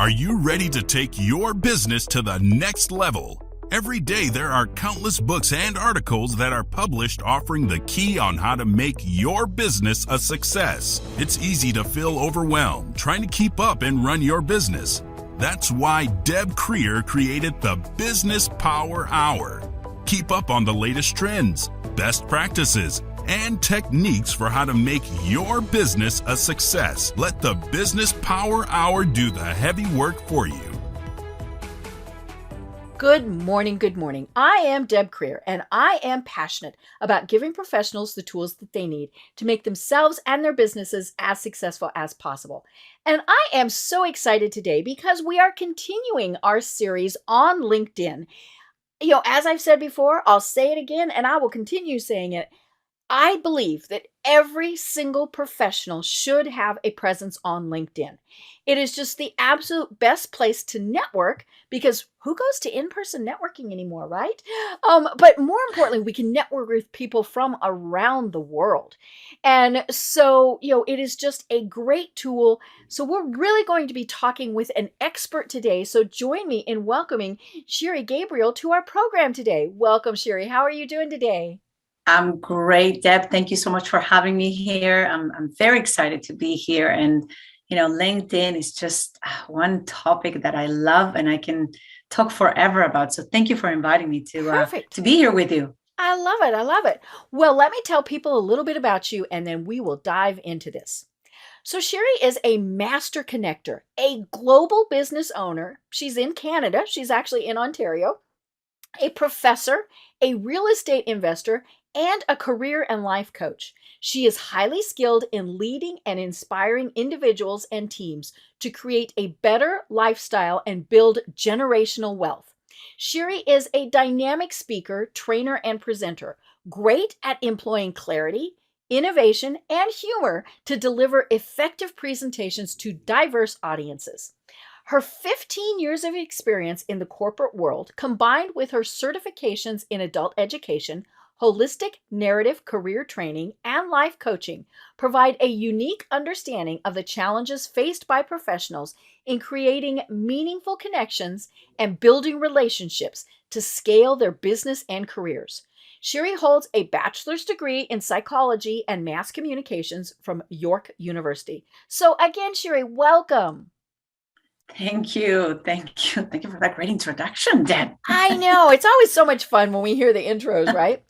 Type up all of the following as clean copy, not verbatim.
Are you ready to take your business to the next level? Every day there are countless books and articles that are published offering the key on how to make your business a success. It's easy to feel overwhelmed trying to keep up and run your business. That's why Deb Creer created the Business Power Hour. Keep up on the latest trends, best practices, and techniques for how to make your business a success. Let the Business Power Hour do the heavy work for you. Good morning, good morning. I am Deb Creer, and I am passionate about giving professionals the tools that they need to make themselves and their businesses as successful as possible. And I am so excited today because we are continuing our series on LinkedIn. As I've said before, I'll say it again, and I will continue saying it. I believe that every single professional should have a presence on LinkedIn. It is just the absolute best place to network because who goes to in-person networking anymore, right? But more importantly, we can network with people from around the world. And so, it is just a great tool. So we're really going to be talking with an expert today. So join me in welcoming Shiri Gabriel to our program today. Welcome, Shiri. How are you doing today? I'm great, Deb. Thank you so much for having me here. I'm very excited to be here. And, LinkedIn is just one topic that I love and I can talk forever about. So thank you for inviting me to be here with you. I love it. I love it. Well, let me tell people a little bit about you and then we will dive into this. So Shiri is a master connector, a global business owner. She's in Canada. She's actually in Ontario, a professor, a real estate investor, and a career and life coach. She is highly skilled in leading and inspiring individuals and teams to create a better lifestyle and build generational wealth. Shiri is a dynamic speaker, trainer, and presenter, great at employing clarity, innovation, and humor to deliver effective presentations to diverse audiences. Her 15 years of experience in the corporate world, combined with her certifications in adult education, holistic narrative career training, and life coaching, provide a unique understanding of the challenges faced by professionals in creating meaningful connections and building relationships to scale their business and careers. Shiri holds a bachelor's degree in psychology and mass communications from York University. So again, Shiri, welcome. Thank you. Thank you. Thank you for that great introduction, Deb. I know. It's always so much fun when we hear the intros, right?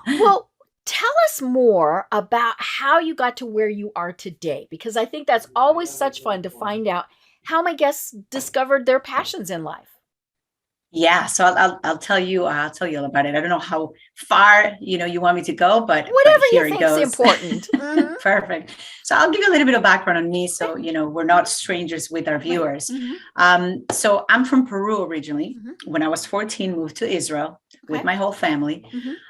Well, tell us more about how you got to where you are today, because I think that's always such fun to find out how my guests discovered their passions in life. Yeah, so I'll tell you all about it. I don't know how far you want me to go, but whatever here you it think is goes. important. Mm-hmm. Perfect. So I'll give you a little bit of background on me, so we're not strangers with our viewers. Mm-hmm. So I'm from Peru originally. Mm-hmm. When I was 14, moved to Israel with my whole family,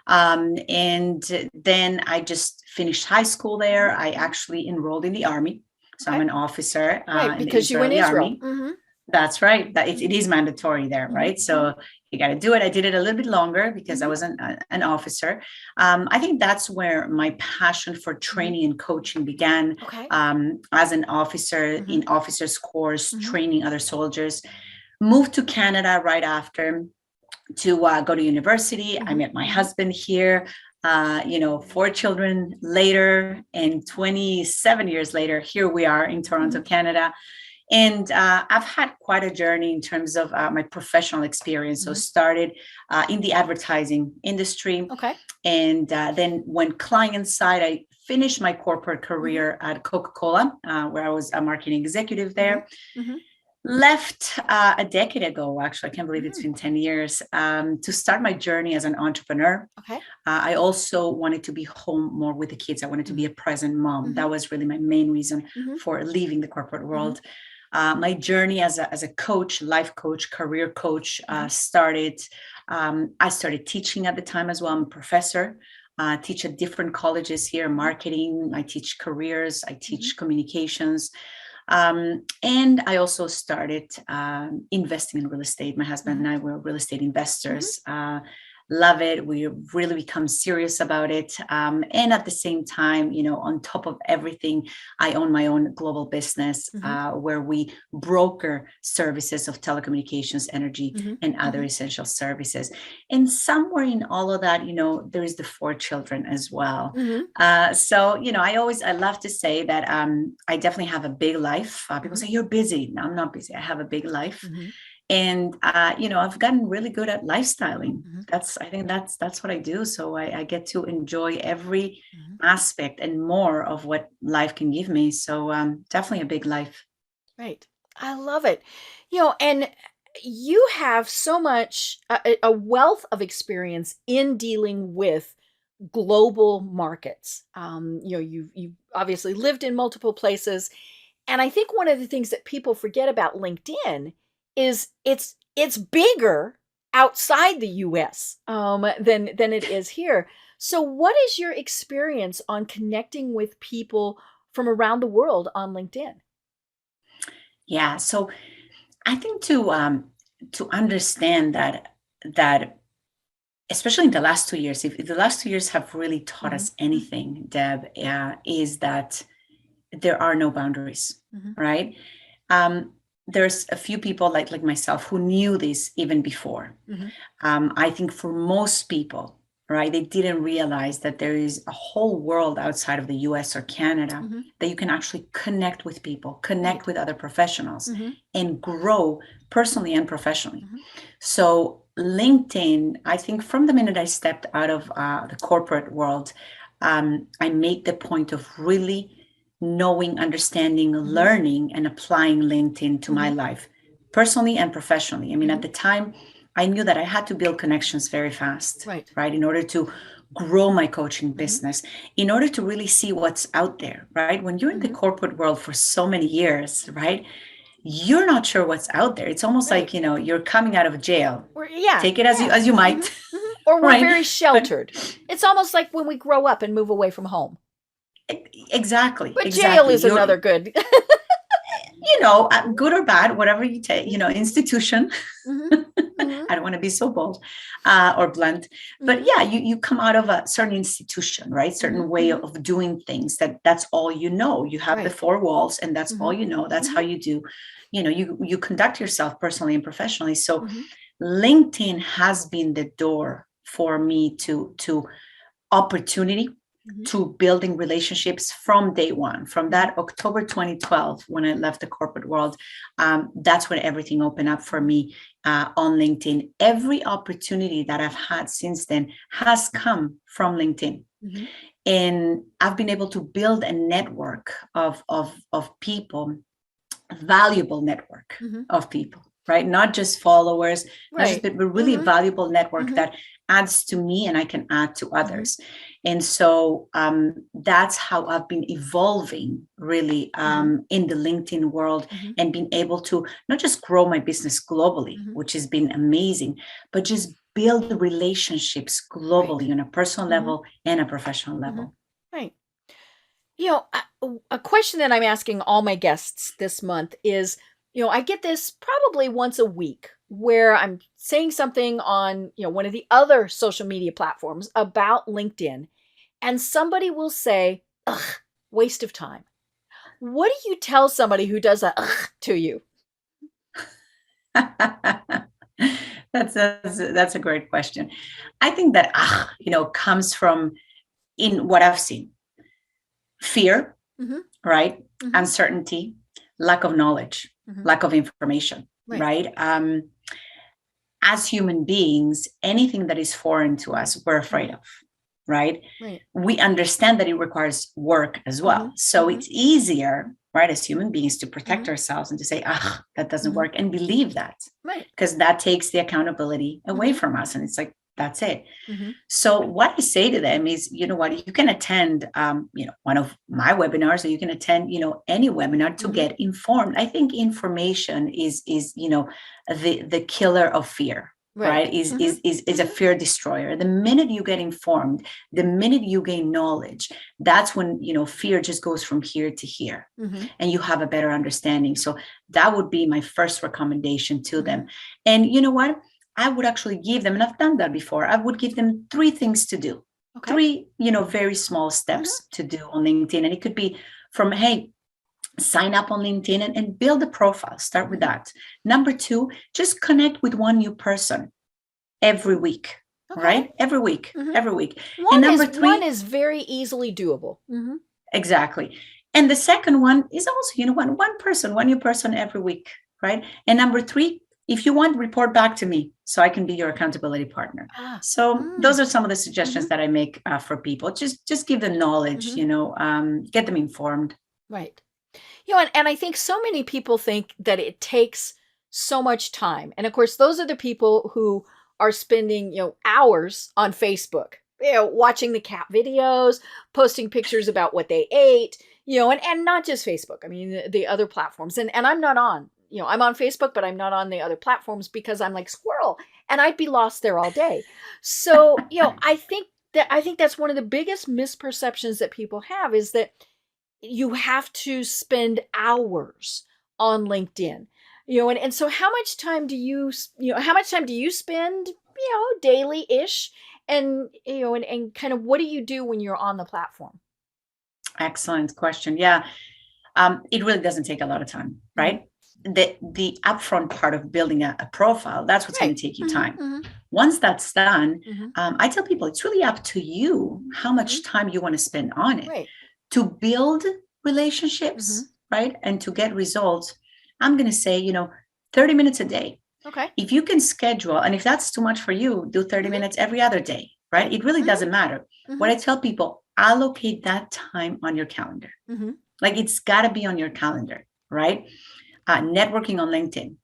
and then I just finished high school there. I actually enrolled in the army, so I'm an officer. Right, because you were in Israel. Army. Mm-hmm. That's right. It is mandatory there, right? So you got to do it. I did it a little bit longer because I was an officer. I think that's where my passion for training and coaching began. As an officer in officers' course, training other soldiers. Moved to Canada right after to go to university. I met my husband here. 4 children later, and 27 years later, here we are in Toronto, Canada. And I've had quite a journey in terms of my professional experience. So started in the advertising industry. And then went client side. I finished my corporate career at Coca-Cola, where I was a marketing executive there. Left a decade ago, actually, I can't believe it's been 10 years, to start my journey as an entrepreneur. I also wanted to be home more with the kids. I wanted to be a present mom. That was really my main reason for leaving the corporate world. My journey as a coach, life coach, career coach started. I started teaching at the time as well. I'm a professor. Teach at different colleges here, marketing. I teach careers. I teach communications. And I also started investing in real estate. My husband and I were real estate investors. love it. We really become serious about it. And at the same time, on top of everything, I own my own global business where we broker services of telecommunications, energy, and other essential services. And somewhere in all of that, there is the 4 children as well. So, I love to say that I definitely have a big life. People say, you're busy. No, I'm not busy. I have a big life. And, I've gotten really good at lifestyling. I think that's what I do. So I get to enjoy every aspect and more of what life can give me. So definitely a big life. Right. I love it. And you have so much, a wealth of experience in dealing with global markets. You've obviously lived in multiple places. And I think one of the things that people forget about LinkedIn is it's bigger outside the US than it is here. So what is your experience on connecting with people from around the world on LinkedIn? Yeah. So I think to understand that especially in the last 2 years, if the last 2 years have really taught us anything, Deb, is that there are no boundaries, right? There's a few people like myself who knew this even before. I think for most people, right, they didn't realize that there is a whole world outside of the US or Canada that you can actually connect with people, connect with other professionals, and grow personally and professionally. So LinkedIn, I think from the minute I stepped out of the corporate world, I made the point of really knowing, understanding, learning, and applying LinkedIn to my life, personally and professionally. I mean, at the time, I knew that I had to build connections very fast, right? In order to grow my coaching business, in order to really see what's out there, right? When you're in the corporate world for so many years, right? You're not sure what's out there. It's almost like, you're coming out of jail. Take it as you might. Or we're very sheltered. It's almost like when we grow up and move away from home. Exactly. But jail is another good. Good or bad, whatever you take, institution. I don't want to be so bold or blunt, but yeah, you come out of a certain institution, right? Certain way of doing things that's all you know. You have the 4 walls and that's all you know. That's how you do, you conduct yourself personally and professionally. So LinkedIn has been the door for me to opportunity, to building relationships from day one, from that October 2012, when I left the corporate world. That's when everything opened up for me on LinkedIn. Every opportunity that I've had since then has come from LinkedIn. And I've been able to build a network of people, a valuable network of people, right? Not just followers, not just, but really valuable network that adds to me and I can add to others. And so that's how I've been evolving really in the LinkedIn world and being able to not just grow my business globally, which has been amazing, but just build relationships globally on a personal level and a professional level. Right. A question that I'm asking all my guests this month is, I get this probably once a week where I'm saying something on, one of the other social media platforms about LinkedIn, and somebody will say, ugh, waste of time. What do you tell somebody who does a ugh to you? That's a great question. I think that comes from in what I've seen. Fear, right? Uncertainty, lack of knowledge, lack of information, right? As human beings, anything that is foreign to us, we're afraid of, right? We understand that it requires work as well. So it's easier, right, as human beings to protect ourselves and to say, that doesn't work, and believe that, because that takes the accountability away from us. And it's like, that's it. So what I say to them is, you know what, you can attend, one of my webinars, or you can attend, any webinar to get informed. I think information is the killer of fear, right? Is a fear destroyer. The minute you get informed, the minute you gain knowledge, that's when, fear just goes from here to here and you have a better understanding. So that would be my first recommendation to them. And you know what? I would actually give them, and I've done that before, I would give them 3 things to do. Okay. 3, very small steps to do on LinkedIn. And it could be from, hey, sign up on LinkedIn and build a profile. Start with that. Number 2, just connect with one new person every week. Okay. Right? Every week. Every week. One is very easily doable. Exactly. And the second one is also, one person, one new person every week. Right? And number 3, if you want, report back to me so I can be your accountability partner. So those are some of the suggestions that I make for people. Just give them knowledge, get them informed. Right. And I think so many people think that it takes so much time. And of course, those are the people who are spending, hours on Facebook, watching the cat videos, posting pictures about what they ate, and not just Facebook. I mean, the other platforms. And I'm not on, I'm on Facebook, but I'm not on the other platforms because I'm like squirrel and I'd be lost there all day. So, I think that's one of the biggest misperceptions that people have is that you have to spend hours on LinkedIn, and so how much time do you spend, daily ish? And, and kind of what do you do when you're on the platform? Excellent question. Yeah. It really doesn't take a lot of time, right? The upfront part of building a profile, that's what's going to take you time. Once that's done, I tell people it's really up to you how much time you want to spend on it. Right. To build relationships, right? And to get results, I'm going to say, 30 minutes a day. Okay. If you can schedule, and if that's too much for you, do 30 minutes every other day, right? It really doesn't matter. What I tell people, allocate that time on your calendar. Like it's got to be on your calendar, right? Networking on LinkedIn,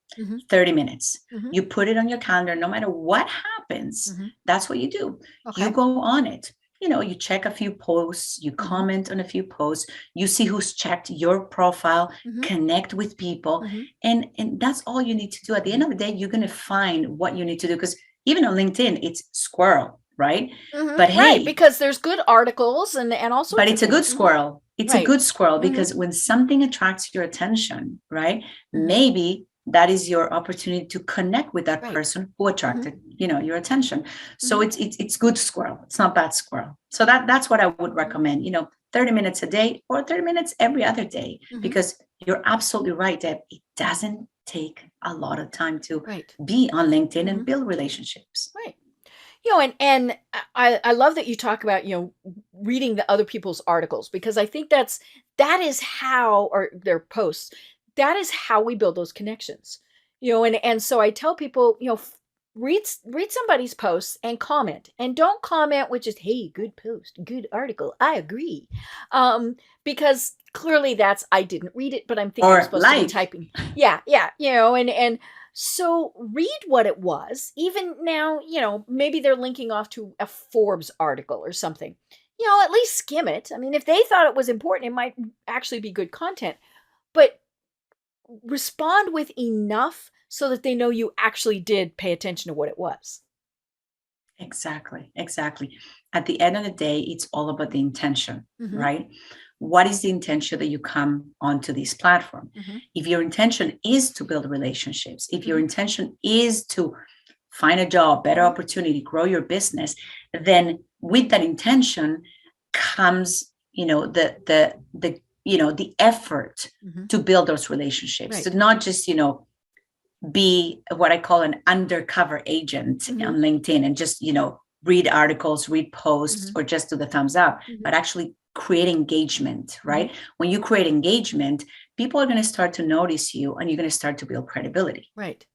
30 minutes. You put it on your calendar, no matter what happens, that's what you do. Okay. You go on it. You check a few posts, you comment on a few posts, you see who's checked your profile, connect with people. And that's all you need to do. At the end of the day, you're going to find what you need to do. Because even on LinkedIn, it's squirrel, right? But hey, because there's good articles and also. But it's a good squirrel. It's a good squirrel because when something attracts your attention, right? Maybe that is your opportunity to connect with that person who attracted, your attention. So it's good squirrel. It's not bad squirrel. So that's what I would recommend, 30 minutes a day or 30 minutes every other day, because you're absolutely right that it doesn't take a lot of time to be on LinkedIn and build relationships. Right. And I love that you talk about, reading the other people's articles, because I think that is how, or their posts, that is how we build those connections, and so I tell people, read somebody's posts and comment, and don't comment with just, hey, good post, good article, I agree. Because clearly I didn't read it, but I'm thinking I'm supposed to be typing. Yeah. And so read what it was. Even now, maybe they're linking off to a Forbes article or something. At least skim it. I mean, if they thought it was important, it might actually be good content. But respond with enough so that they know you actually did pay attention to what it was. Exactly. At the end of the day, it's all about the intention, right? What is the intention that you come onto this platform? If your intention is to build relationships, if your intention is to find a job, better opportunity, grow your business, then with that intention comes, the effort to build those relationships, to not just, be what I call an undercover agent on LinkedIn and just, read articles, read posts, or just do the thumbs up, but actually create engagement, right? When you create engagement, people are going to start to notice you and you're going to start to build credibility, right?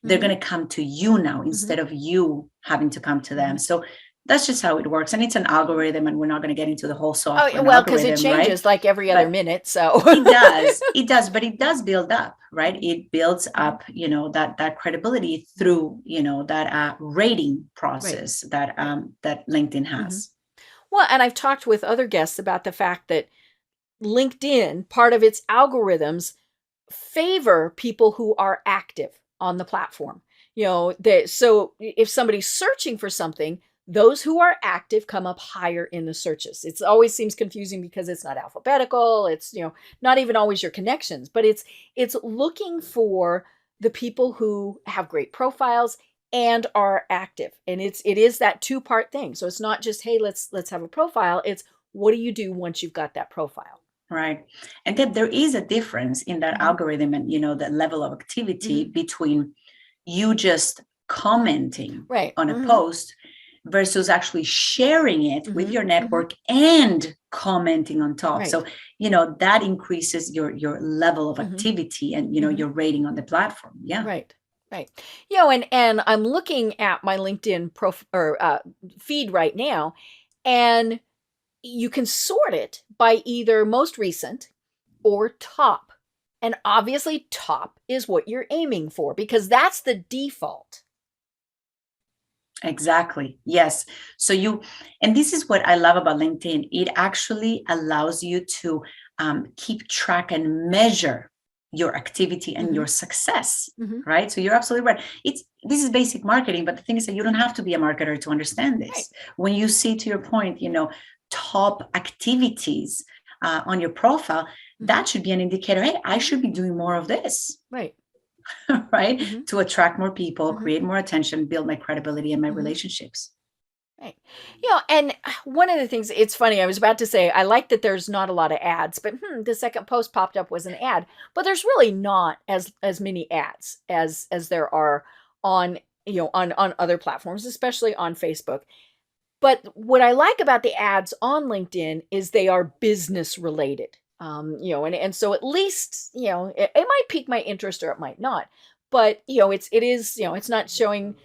They're going to come to you now instead of you having to come to them. So that's just how it works. And it's an algorithm, and we're not going to get into the whole software. Oh, well, because it changes like every other minute. So it does, but it does build up, right? It builds up, that credibility through, that rating process that LinkedIn has. Well, and I've talked with other guests about the fact that LinkedIn, part of its algorithms, favor people who are active on the platform. So if somebody's searching for something, those who are active come up higher in the searches. It always seems confusing because it's not alphabetical. It's, not even always your connections, but it's looking for the people who have great profiles and are active. And it is that two-part thing. So it's not just, hey, let's have a profile. It's what do you do once you've got that profile? Right. And that there is a difference in that algorithm and, the level of activity between you just commenting on a post versus actually sharing it with your network and commenting on top. Right. So, that increases your level of activity and, your rating on the platform. Yeah. Right. Right. And I'm looking at my LinkedIn feed right now, and you can sort it by either most recent or top. And obviously top is what you're aiming for because that's the default. Exactly. Yes. So and this is what I love about LinkedIn. It actually allows you to keep track and measure your activity and your success, right? So you're absolutely right. This is basic marketing, but the thing is that you don't have to be a marketer to understand this. Right. When you see, to your point, top activities on your profile, that should be an indicator. Hey, I should be doing more of this. Right. Right? To attract more people, create more attention, build my credibility and my relationships. Right. And one of the things, it's funny, I was about to say, I like that there's not a lot of ads, but the second post popped up was an ad, but there's really not as many ads as there are on, on other platforms, especially on Facebook. But what I like about the ads on LinkedIn is they are business related. And so at least, it might pique my interest or it might not. But it is it's not showing.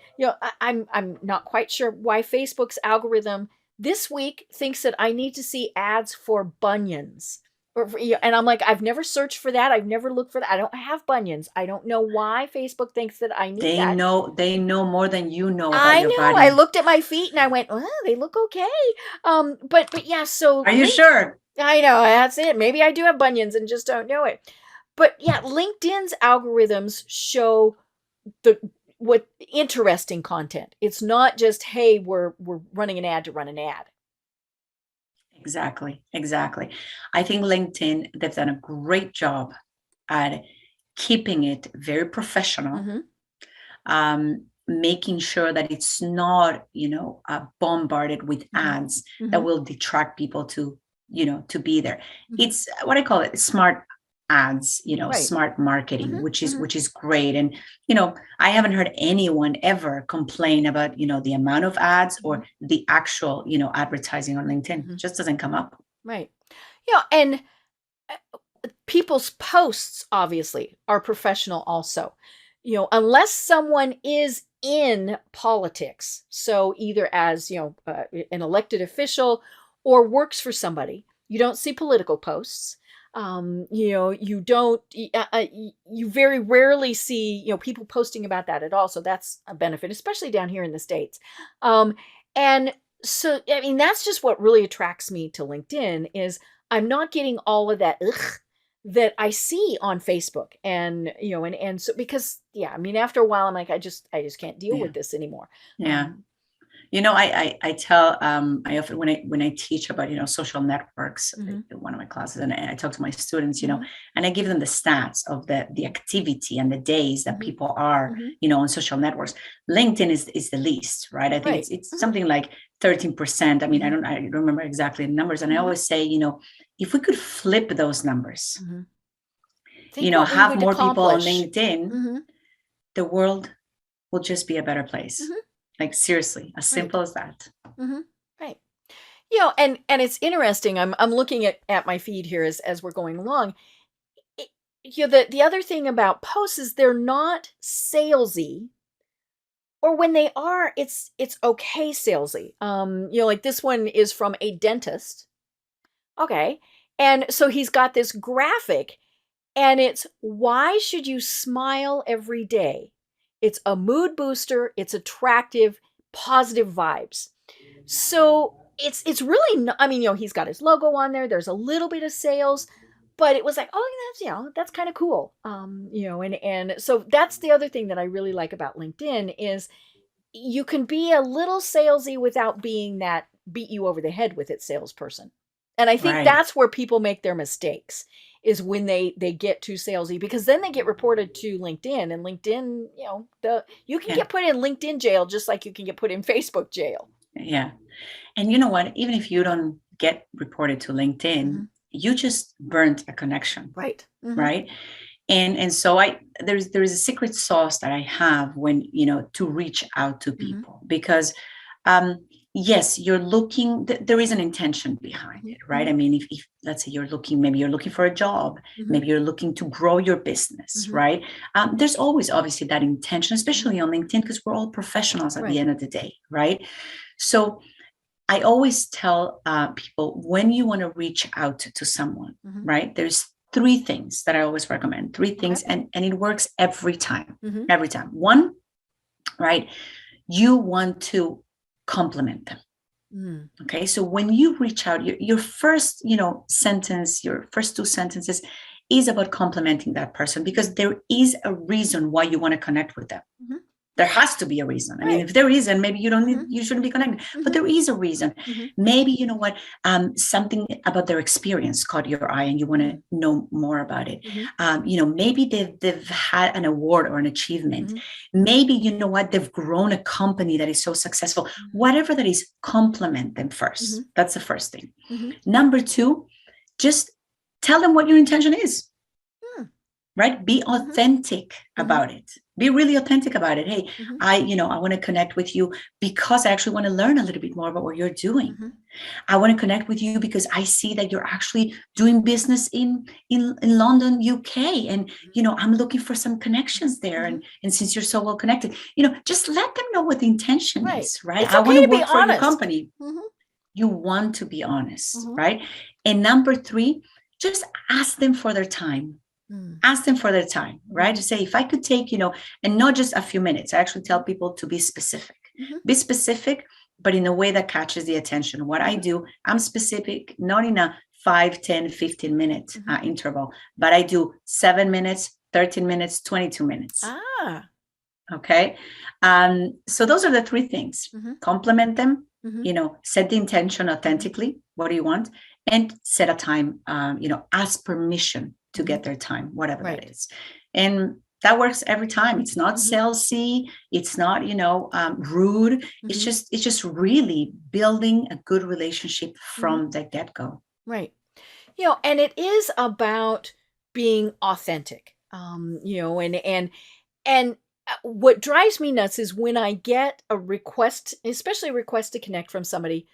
I'm not quite sure why Facebook's algorithm this week thinks that I need to see ads for bunions. And I'm like, I've never searched for that. I've never looked for that. I don't have bunions. I don't know why Facebook thinks that I need that. They know more than you know about I your know. body. I looked at my feet and I went, well, they look okay. But yeah. So are you sure? I know, that's it. Maybe I do have bunions and just don't know it. But yeah, LinkedIn's algorithms show what interesting content. It's not just, hey, we're running an ad to run an ad. Exactly. I think LinkedIn, they've done a great job at keeping it very professional, making sure that it's not, bombarded with ads that will detract people to be there. It's what I call it, smart ads, smart marketing, which is great. And, I haven't heard anyone ever complain about, the amount of ads or the actual, advertising on LinkedIn. It just doesn't come up. Right. And people's posts obviously are professional also. Unless someone is in politics, so either as an elected official or works for somebody, you don't see political posts. You don't. You very rarely see people posting about that at all. So that's a benefit, especially down here in the States. And so I mean that's just what really attracts me to LinkedIn is I'm not getting all of that that I see on Facebook and so because I mean after a while I'm like I just can't deal with this anymore. I tell I often when I teach about social networks in one of my classes and I talk to my students and I give them the stats of the activity and the days that people are on social networks. LinkedIn is the least, right? I think it's something like 13%. I mean I don't remember exactly the numbers, and I always say if we could flip those numbers, have more people on LinkedIn, the world will just be a better place. Like seriously, as simple as that. Right. And it's interesting. I'm looking at my feed here as we're going along. The other thing about posts is they're not salesy, or when they are, it's okay salesy. Like this one is from a dentist. Okay. And so he's got this graphic and it's why should you smile every day? It's a mood booster. It's attractive, positive vibes. So it's really not, I mean, he's got his logo on there. There's a little bit of sales, but it was like, oh, that's kind of cool. And so that's the other thing that I really like about LinkedIn is you can be a little salesy without being that beat you over the head with it salesperson. And I think Right. that's where people make their mistakes, is when they get too salesy, because then they get reported to LinkedIn, and LinkedIn, you can Yeah. get put in LinkedIn jail just like you can get put in Facebook jail. Yeah. And you know what? Even if you don't get reported to LinkedIn, you just burnt a connection, Right. right? And so there's a secret sauce that I have when, to reach out to people, because yes, you're looking, there is an intention behind it, right? I mean, if let's say maybe you're looking for a job, maybe you're looking to grow your business, right? There's always obviously that intention, especially on LinkedIn, because we're all professionals at the end of the day, right? So I always tell people, when you want to reach out to someone, right? There's three things that I always recommend. Three things, and it works every time. Every time. One, right? You want to compliment them. Okay, so when you reach out, your first, sentence, your first two sentences is about complimenting that person, because there is a reason why you want to connect with them. There has to be a reason. I mean, if there isn't, maybe you shouldn't be connected, but there is a reason. Maybe, something about their experience caught your eye and you want to know more about it. Maybe they've had an award or an achievement. Maybe, they've grown a company that is so successful. Whatever that is, compliment them first. That's the first thing. Number two, just tell them what your intention is. Right? Be authentic about it. Be really authentic about it. Hey, I want to connect with you because I actually want to learn a little bit more about what you're doing. I want to connect with you because I see that you're actually doing business in London, UK. And, I'm looking for some connections there. And since you're so well connected, just let them know what the intention is, right? It's I want okay to to be work for your honest. company. You want to be honest, right? And number three, just ask them for their time. Ask them for their time, right? To say, if I could take, and not just a few minutes. I actually tell people to be specific. Be specific, but in a way that catches the attention. What I do, I'm specific, not in a 5, 10, 15 minute interval, but I do 7 minutes, 13 minutes, 22 minutes. Okay. So those are the three things. Compliment them, set the intention authentically. What do you want? And set a time, ask permission to get their time, whatever that is. And that works every time. It's not salesy. It's not, rude. It's just really building a good relationship from the get-go. Right. And it is about being authentic. And what drives me nuts is when I get a request, especially a request to connect from somebody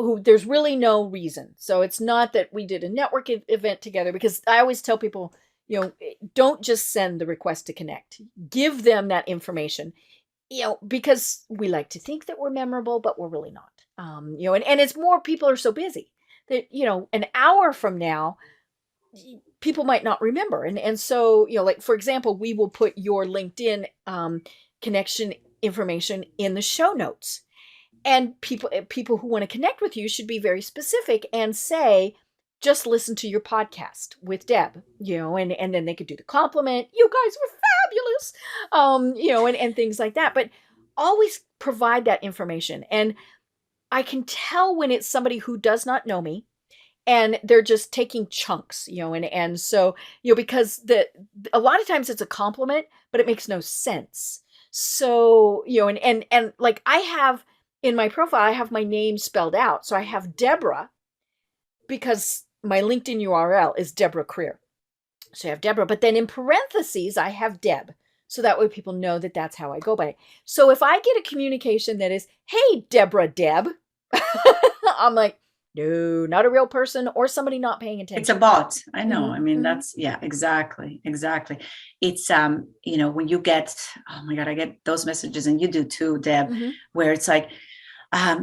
who there's really no reason. So it's not that we did a network event together, because I always tell people, don't just send the request to connect. Give them that information, because we like to think that we're memorable, but we're really not. And it's more, people are so busy that, an hour from now, people might not remember. And so, like, for example, we will put your LinkedIn connection information in the show notes. And people who want to connect with you should be very specific and say, just listen to your podcast with Deb, and then they could do the compliment. You guys were fabulous, and things like that. But always provide that information. And I can tell when it's somebody who does not know me and they're just taking chunks, and so, because a lot of times it's a compliment, but it makes no sense. So, and like, I have, in my profile, I have my name spelled out. So I have Deborah because my LinkedIn URL is Deborah Creer. So I have Deborah, but then in parentheses, I have Deb. So that way people know that that's how I go by it. So if I get a communication that is, hey, Deborah Deb, I'm like, no, not a real person, or somebody not paying attention. It's a bot. I know. I mean, that's, exactly. It's, when you get, oh my God, I get those messages, and you do too, Deb, where it's like, I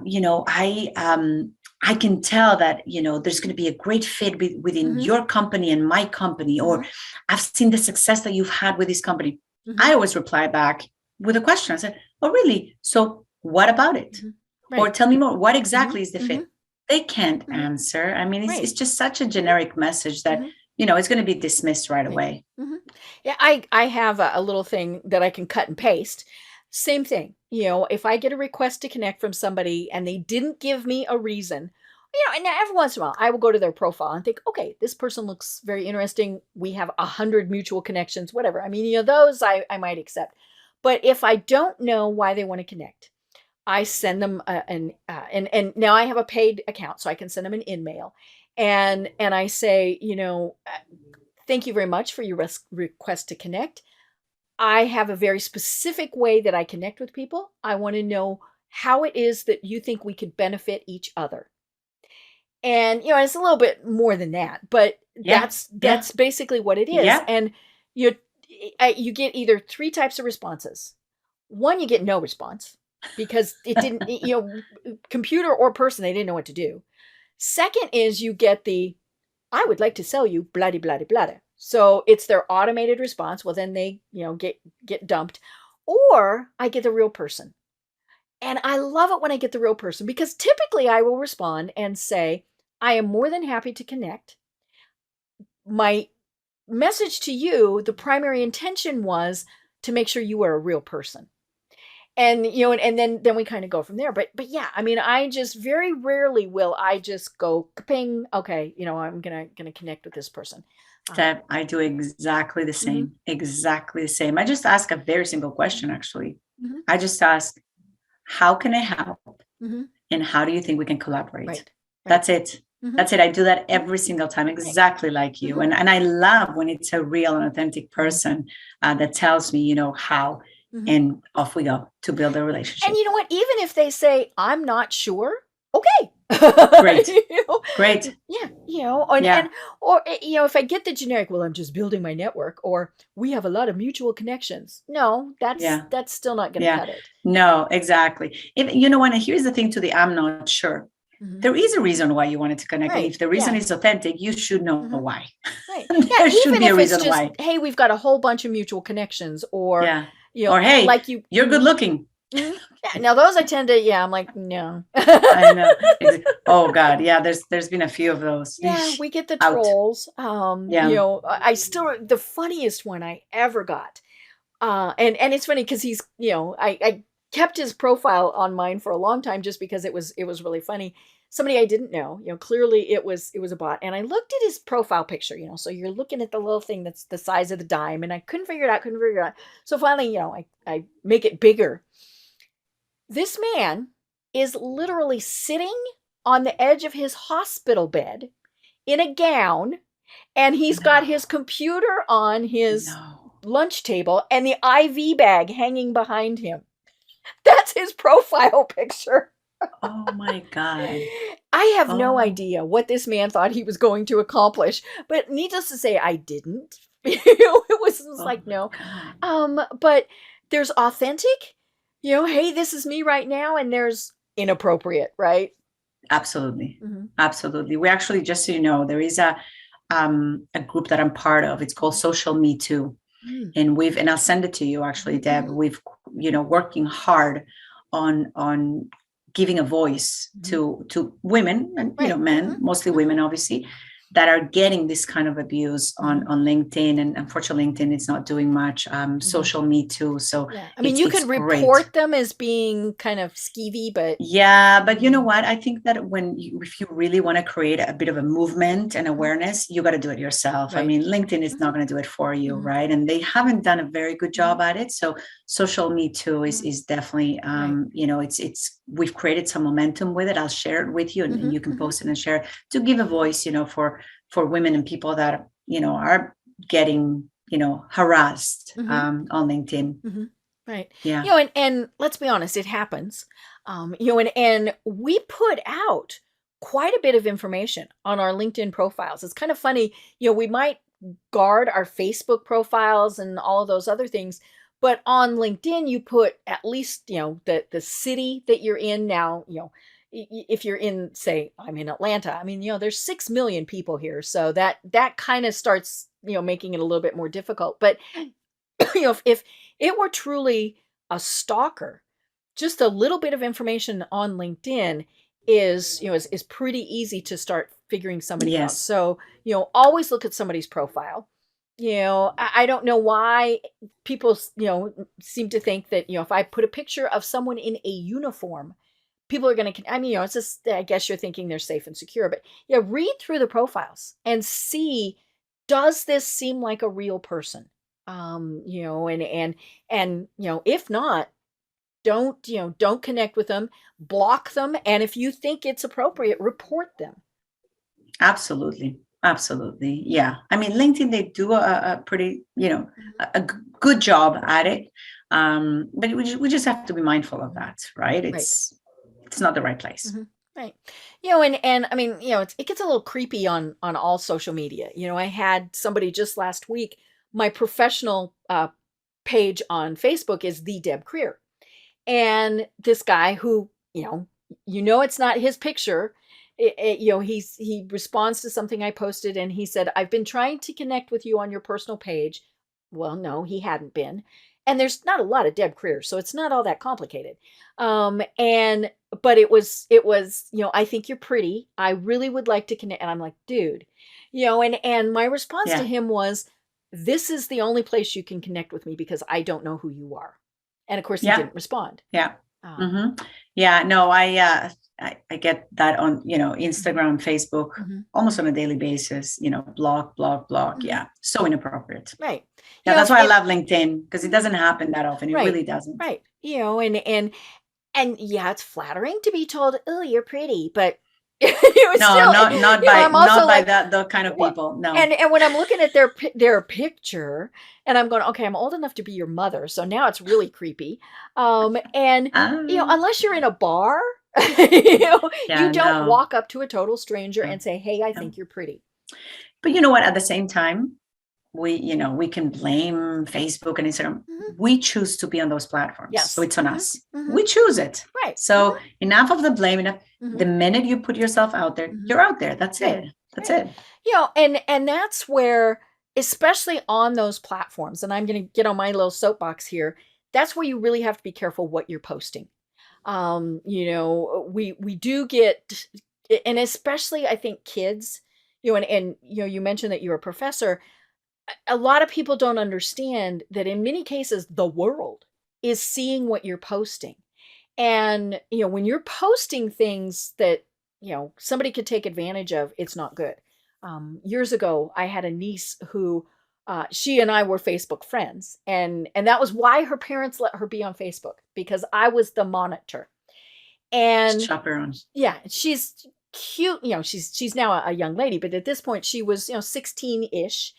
can tell that, there's going to be a great fit within your company and my company, or I've seen the success that you've had with this company. I always reply back with a question. I said, oh, really? So what about it? Or tell me more. What exactly is the fit? They can't answer. I mean, it's just such a generic message that, it's going to be dismissed right away. Yeah, I have a little thing that I can cut and paste. Same thing. If I get a request to connect from somebody and they didn't give me a reason, And every once in a while, I will go to their profile and think, okay, this person looks very interesting. We have 100 mutual connections, whatever. I mean, those I might accept. But if I don't know why they want to connect, I send them and now I have a paid account, so I can send them an in-mail, and I say, thank you very much for your request to connect. I have a very specific way that I connect with people. I want to know how it is that you think we could benefit each other. And it's a little bit more than that, but that's basically what it is. Yeah. And you get either 3 types of responses. One, you get no response because it didn't, computer or person, they didn't know what to do. Second is you get the, I would like to sell you blah blah blah. So it's their automated response. Well, then they, get dumped. Or I get the real person. And I love it when I get the real person because typically I will respond and say, I am more than happy to connect. My message to you, the primary intention was to make sure you are a real person. And, and then we kind of go from there. But yeah, I mean, I just very rarely will I just go ping. Okay. I'm going to connect with this person. Deb, I do exactly the same, exactly the same. I just ask a very simple question, actually. I just ask, how can I help? And how do you think we can collaborate? Right. That's it. That's it. I do that every single time, exactly like you. And I love when it's a real and authentic person that tells me, how, and off we go to build a relationship. And you know what? Even if they say, I'm not sure, okay. Great. Great. Yeah. And or if I get the generic, well, I'm just building my network, or we have a lot of mutual connections. No, that's still not going to cut it. No, exactly. You know what? Here's the thing to the I'm not sure. There is a reason why you wanted to connect. Right. And if the reason is authentic, you should know why. Right. There should be a reason why. Hey, we've got a whole bunch of mutual connections, or or hey, like you're good looking. Now those I tend to, I'm like, no. I know. Oh God. Yeah. There's been a few of those. Yeah. We get the trolls. I still, the funniest one I ever got. And it's funny because he's, I kept his profile on mine for a long time just because it was really funny. Somebody I didn't know, clearly it was a bot. And I looked at his profile picture, so you're looking at the little thing that's the size of the dime, and I couldn't figure it out. So finally, I make it bigger. This man is literally sitting on the edge of his hospital bed in a gown, and he's got his computer on his lunch table and the IV bag hanging behind him. That's his profile picture. Oh my God. I have no idea what this man thought he was going to accomplish, but needless to say, I didn't. It was like, no. But there's authentic, hey, this is me right now, and there's inappropriate, right? Absolutely. Absolutely. We actually, just so you know, there is a group that I'm part of. It's called Social Me Too. And I'll send it to you actually, Deb. We've, working hard on giving a voice to women and, men, mostly women, obviously, that are getting this kind of abuse on LinkedIn. And unfortunately, LinkedIn is not doing much. Social Me Too. So I mean, you could report them as being kind of skeevy, but but you know what? I think that if you really want to create a bit of a movement and awareness, you got to do it yourself. Right. I mean, LinkedIn is not going to do it for you, right? And they haven't done a very good job at it. So Social Me Too is definitely, we've created some momentum with it. I'll share it with you, and you can post it and share it to give a voice, for women and people that, are getting, harassed on LinkedIn. Right. Yeah. And let's be honest, it happens. And we put out quite a bit of information on our LinkedIn profiles. It's kind of funny, we might guard our Facebook profiles and all of those other things, but on LinkedIn, you put at least, the city that you're in now, if you're in, say, I'm in Atlanta, I mean, there's 6 million people here. So that kind of starts, making it a little bit more difficult. But, if it were truly a stalker, just a little bit of information on LinkedIn is pretty easy to start figuring somebody out. So, always look at somebody's profile. I don't know why people, seem to think that, if I put a picture of someone in a uniform, people are going to, I mean, it's just, I guess you're thinking they're safe and secure, but yeah, read through the profiles and see, does this seem like a real person? And if not, don't connect with them, block them. And if you think it's appropriate, report them. Absolutely. Absolutely. Yeah. I mean, LinkedIn, they do a pretty, a good job at it. But we just have to be mindful of that, right? It's not the right place. Mm-hmm. Right. And I mean, it gets a little creepy on all social media. I had somebody just last week, my professional page on Facebook is the Deb Creer. And this guy who, it's not his picture. He responds to something I posted and he said, I've been trying to connect with you on your personal page. Well, no, he hadn't been. And there's not a lot of Deb Creer, so it's not all that complicated. But it was, I think you're pretty. I really would like to connect. And I'm like, dude, and my response to him was, this is the only place you can connect with me because I don't know who you are. And of course he didn't respond. Yeah. Yeah, no, I get that on, Instagram, Facebook, almost on a daily basis, block. Yeah. So inappropriate. Right. Yeah. That's why I love LinkedIn, because it doesn't happen that often. It really doesn't. Right. And yeah, it's flattering to be told, oh, you're pretty, but no, still, not by the kind of people. No. And when I'm looking at their picture and I'm going, okay, I'm old enough to be your mother. So now it's really creepy. Unless you're in a bar, you don't walk up to a total stranger and say, hey, I think you're pretty. But you know what? At the same time, we can blame Facebook and Instagram. We choose to be on those platforms. Yes. So it's on us. We choose it. Right. So enough of the blame. Enough. The minute you put yourself out there, you're out there. That's it. That's it. And that's where, especially on those platforms, and I'm going to get on my little soapbox here, that's where you really have to be careful what you're posting. We do get, and especially I think kids, and you mentioned that you're a professor. A lot of people don't understand that in many cases, the world is seeing what you're posting. And, when you're posting things that, somebody could take advantage of, it's not good. Years ago, I had a niece who, she and I were Facebook friends. And that was why her parents let her be on Facebook, because I was the monitor. And chaperone. Yeah, she's cute. She's now a young lady, but at this point she was, 16-ish.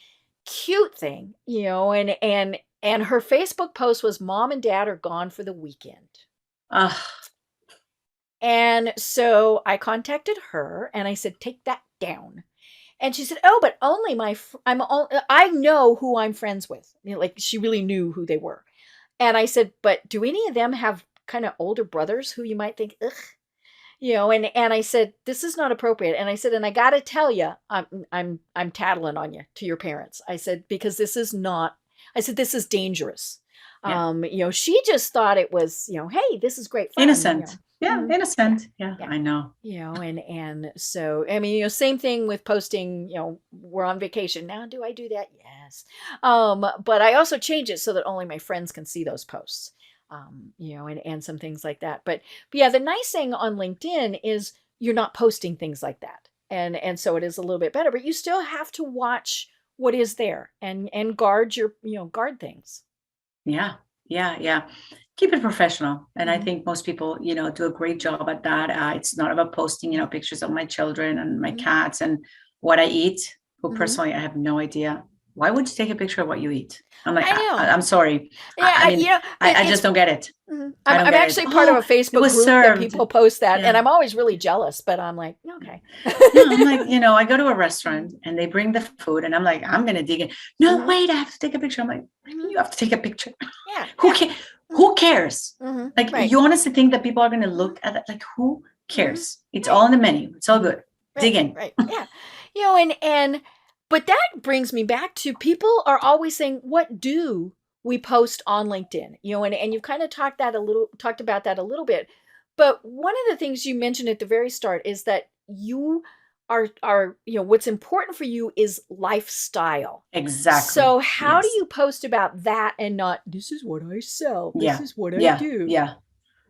Cute thing, and her Facebook post was, Mom and Dad are gone for the weekend. And so I contacted her and I said, take that down. And she said, oh, but only I know who I'm friends with. Like she really knew who they were. And I said, but do any of them have kind of older brothers who you might think, ugh? And I said, this is not appropriate. And I said, and I got to tell you, I'm tattling on you to your parents. I said, because this is dangerous. Yeah. She just thought it was, hey, this is great fun. Innocent. Innocent. Yeah, I know. And so, I mean, same thing with posting, we're on vacation. Now, do I do that? Yes. But I also change it so that only my friends can see those posts. And some things like that. But yeah, the nice thing on LinkedIn is you're not posting things like that. And so it is a little bit better, but you still have to watch what is there and guard your, guard things. Yeah. Keep it professional. And I think most people, do a great job at that. It's not about posting, pictures of my children and my cats and what I eat. Who personally, I have no idea. Why would you take a picture of what you eat? I'm like, I'm sorry. Yeah, I just don't get it. I'm actually part of a Facebook group that people post that. And I'm always really jealous, but I'm like, okay. No, I'm like, I go to a restaurant and they bring the food and I'm like, I'm going to dig in. No, wait, I have to take a picture. I'm like, you have to take a picture. Yeah. Who cares? Like, you honestly think that people are going to look at that? Like, who cares? It's all in the menu. It's all good. Dig in. Right. Yeah. But that brings me back to, people are always saying, what do we post on LinkedIn? And you've kind of talked about that a little bit. But one of the things you mentioned at the very start is that you are what's important for you is lifestyle. Exactly. So how do you post about that and not, this is what I sell, this is what I do? Yeah.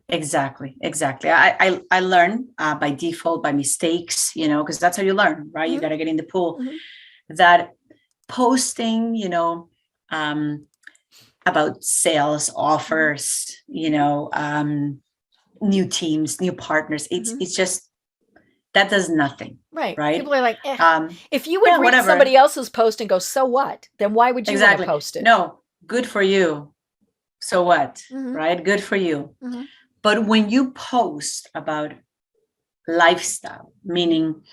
Exactly. I learn by default, by mistakes, because that's how you learn, right? You got to get in the pool. That posting, about sales offers, new teams, new partners. It's just that does nothing, Right. right? People are like, if you would read Whatever. somebody else's post and go, so what? Then why would you want to post it? No, good for you. So what, right? Good for you. But when you post about lifestyle, meaning,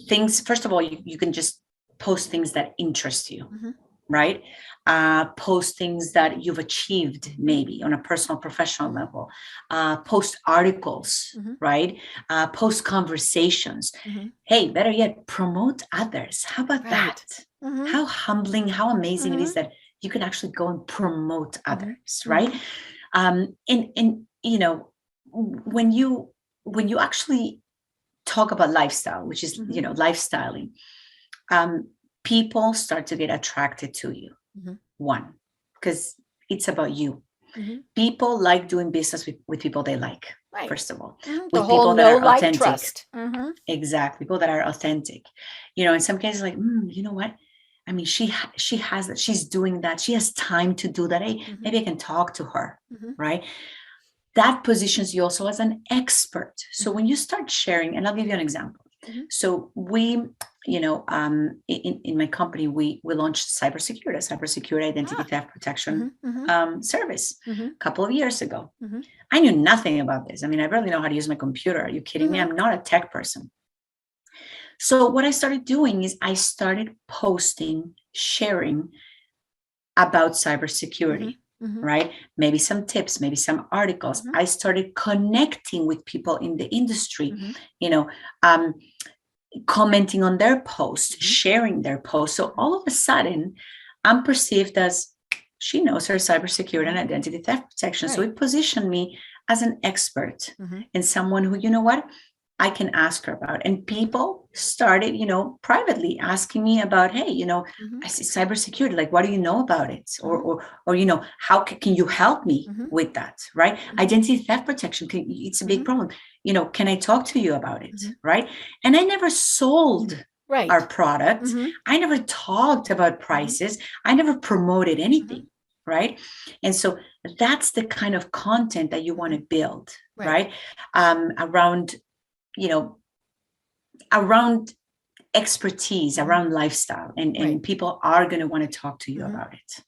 things, first of all, you can just post things that interest you, right? Post things that you've achieved, maybe on a personal, professional level. Post articles, right? Post conversations. Hey, better yet, promote others. How about that? How humbling, how amazing it is that you can actually go and promote others, right? And when you actually talk about lifestyle, which is lifestyling, people start to get attracted to you. One, because it's about you. People like doing business with people they like, first of all. The With whole people that know, are like, authentic. trust. Exactly. People that are authentic. In some cases, like, you know what? I mean, she has that. She's doing that. She has time to do that. Hey, maybe I can talk to her, right? That positions you also as an expert. So when you start sharing, and I'll give you an example. So we, in my company, we launched cybersecurity identity theft protection service a couple of years ago. I knew nothing about this. I mean, I barely know how to use my computer. Are you kidding me? I'm not a tech person. So what I started doing is I started posting, sharing about cybersecurity. Right? Maybe some tips, maybe some articles. I started connecting with people in the industry, commenting on their posts, sharing their posts. So all of a sudden, I'm perceived as she knows her cybersecurity and identity theft protection. So it positioned me as an expert and someone who, I can ask her about. And people started, privately asking me about, hey, I see cybersecurity, like, what do you know about it? Or how can you help me with that, right? Identity theft protection, it's a big problem. Can I talk to you about it, right? And I never sold our product. I never talked about prices. I never promoted anything, right? And so that's the kind of content that you want to build, right? Around expertise, around lifestyle, and people are going to want to talk to you about it.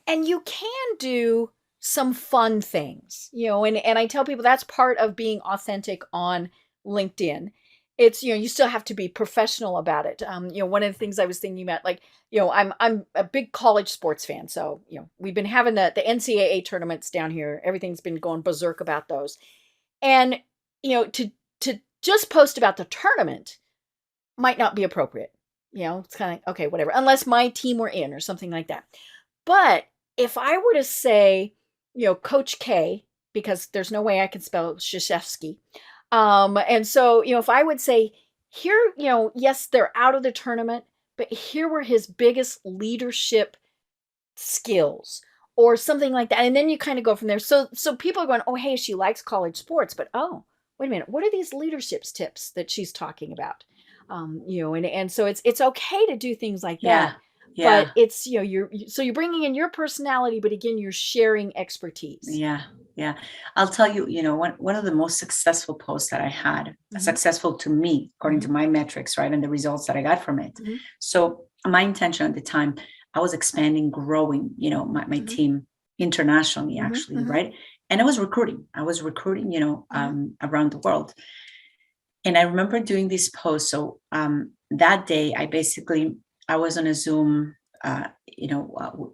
And you can do some fun things, and I tell people that's part of being authentic on LinkedIn. It's, you still have to be professional about it. One of the things I was thinking about, like, I'm a big college sports fan. So, we've been having the NCAA tournaments down here. Everything's been going berserk about those. And, to just post about the tournament might not be appropriate. It's kind of, okay, whatever, unless my team were in or something like that. But if I were to say, Coach K, because there's no way I can spell Krzyzewski. And so, if I would say here, yes, they're out of the tournament, but here were his biggest leadership skills or something like that. And then you kind of go from there. So people are going, oh, hey, she likes college sports, but oh, wait a minute, what are these leadership tips that she's talking about? And so it's okay to do things like that. Yeah. But it's, you're bringing in your personality, but again, you're sharing expertise. Yeah. I'll tell you, one of the most successful posts that I had, successful to me, according to my metrics, right, and the results that I got from it. So my intention at the time, I was expanding, growing, my team internationally, actually, right? And I was recruiting, around the world. And I remember doing this post. So that day, I was on a Zoom,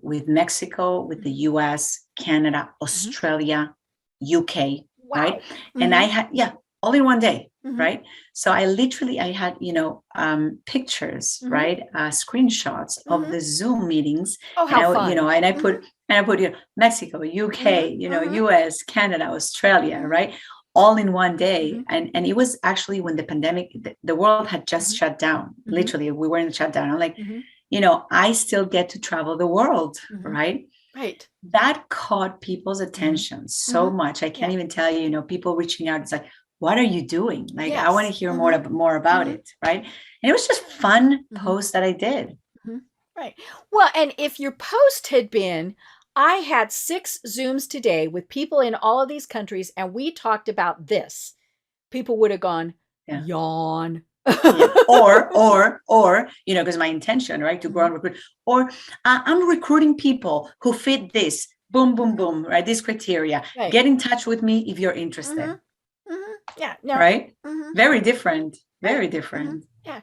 with Mexico, with the US, Canada, Australia, UK, right? And I had, all in one day, right? So I had, pictures, right? Screenshots of the Zoom meetings. Oh, how fun. And I put, Mexico, UK, US, Canada, Australia, right? All in one day. And it was actually when the pandemic, the world had just shut down. Literally, we were in the shutdown. I'm like, I still get to travel the world, right? Right. That caught people's attention so much. I can't even tell you, people reaching out. It's like, what are you doing? Like, I want to Yes. hear more about it. Right. And it was just fun posts that I did. Right. Well, and if your post had been, I had 6 Zooms today with people in all of these countries, and we talked about this, people would have gone, yawn. Yeah. Or, because my intention, right, to grow and recruit, or I'm recruiting people who fit this, boom, boom, boom, right, this criteria. Right. Get in touch with me if you're interested. Yeah. No. Right. Very different. Very different. Yeah.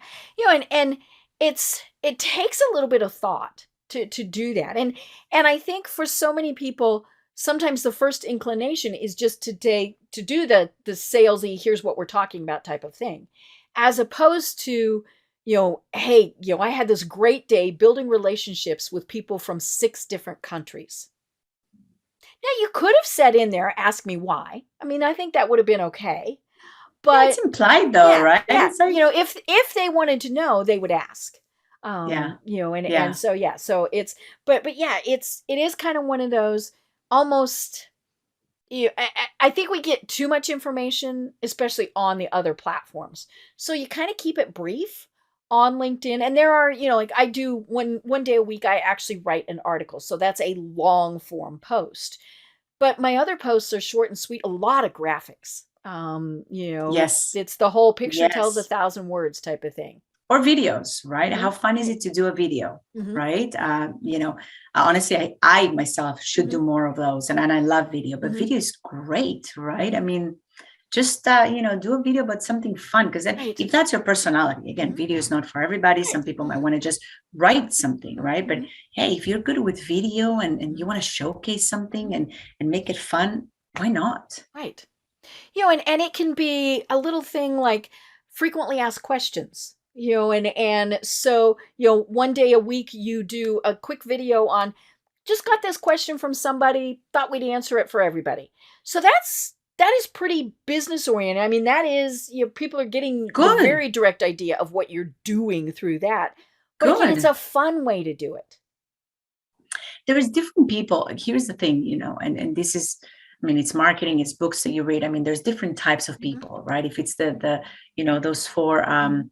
And it takes a little bit of thought to do that. And I think for so many people, sometimes the first inclination is just to do the salesy, here's what we're talking about type of thing, as opposed to, hey, I had this great day building relationships with people from 6 different countries. Now, you could have said in there, ask me why. I mean, I think that would have been okay. But it's implied though, right? Yeah. It's like, if they wanted to know, they would ask. And so it's, but yeah, it is kind of one of those almost, I think we get too much information, especially on the other platforms. So you kind of keep it brief on LinkedIn. And there are, like I do one day a week, I actually write an article. So that's a long form post. But my other posts are short and sweet, a lot of graphics. yes, it's the whole picture tells 1,000 words type of thing. Or videos, right? How fun is it to do a video, right? Honestly, I myself should do more of those, and I love video, but video is great, right? I mean, just do a video about something fun, because then if that's your personality, again, video is not for everybody. Some people might want to just write something, right? But hey, if you're good with video and you want to showcase something and make it fun, why not? Right. And it can be a little thing like frequently asked questions, and so, one day a week you do a quick video on, just got this question from somebody, thought we'd answer it for everybody. So that is pretty business oriented. I mean, that is, people are getting a very direct idea of what you're doing through that. But again, it's a fun way to do it. There is different people. Here's the thing, and this is, I mean, it's marketing, it's books that you read. I mean, there's different types of people, right? If it's the those 4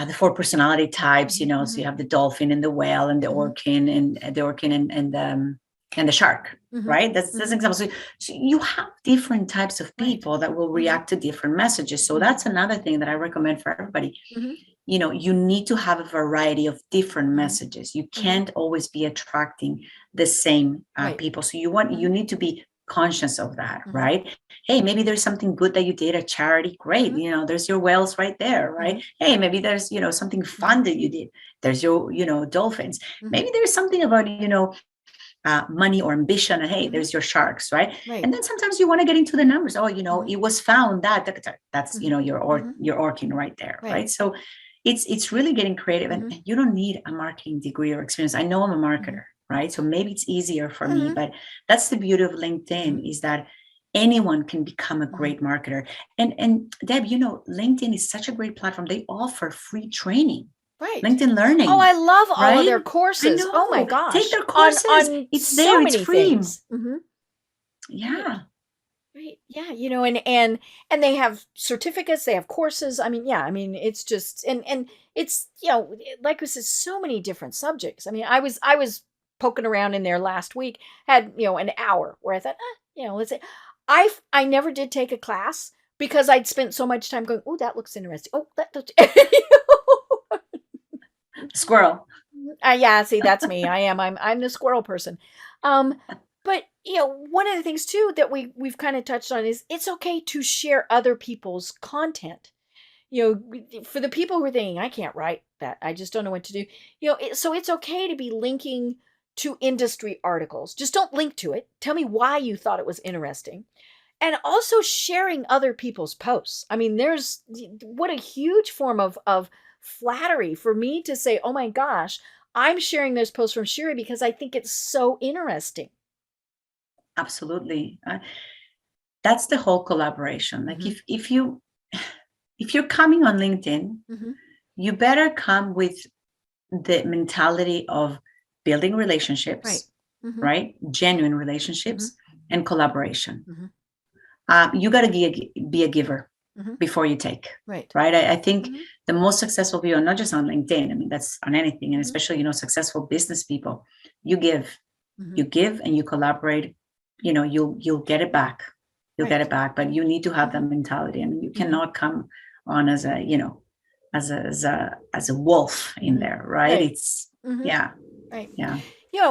the 4 personality types, so you have the dolphin and the whale and the orkin and the shark, right? That's an example. So you have different types of people that will react to different messages. So that's another thing that I recommend for everybody. You need to have a variety of different messages. You can't always be attracting the same people. So you need to be conscious of that, right? Hey, maybe there's something good that you did at charity. Great. There's your whales right there, right? Hey, maybe there's, something fun that you did. There's your, dolphins. Maybe there's something about, money or ambition. And hey, there's your sharks, right? And then sometimes you want to get into the numbers. Oh, it was found that's, your orkin right there, right? So it's really getting creative, and you don't need a marketing degree or experience. I know I'm a marketer, right? So maybe it's easier for me, but that's the beauty of LinkedIn, is that anyone can become a great marketer. And Deb, LinkedIn is such a great platform. They offer free training. Right. LinkedIn Learning. Oh, I love all of their courses. Oh my gosh. Take their courses. It's so there. It's free. Yeah. Right. Yeah. And they have certificates, they have courses. I mean, it's just, and it's, like we said, so many different subjects. I mean, I was poking around in there last week, had, an hour where I thought, let's say, I never did take a class because I'd spent so much time going, oh, that looks interesting. Oh, that looks, Squirrel. Yeah, see, that's me. I'm the squirrel person. But one of the things too that we've kind of touched on is it's okay to share other people's content. For the people who are thinking, I can't write that, I just don't know what to do. So it's okay to be linking to industry articles. Just don't link to it. Tell me why you thought it was interesting. And also sharing other people's posts. I mean, what a huge form of flattery for me to say, oh my gosh, I'm sharing this post from Shiri because I think it's so interesting. Absolutely. That's the whole collaboration. Like if you're coming on LinkedIn, you better come with the mentality of building relationships, Mhm. right? Genuine relationships and collaboration. Mhm. You got to be a giver Mhm. before you take, Right. right? I think Mhm. the most successful people, not just on LinkedIn, I mean, that's on anything, and Mhm. especially, successful business people, you give, Mhm. you give and you collaborate, you'll get it back. You'll get Right. it back, but you need to have that Mhm. mentality. I mean, you Mhm. cannot come on as a, as a wolf in Mhm. there, right? Right. It's, Mhm. yeah, Right. yeah.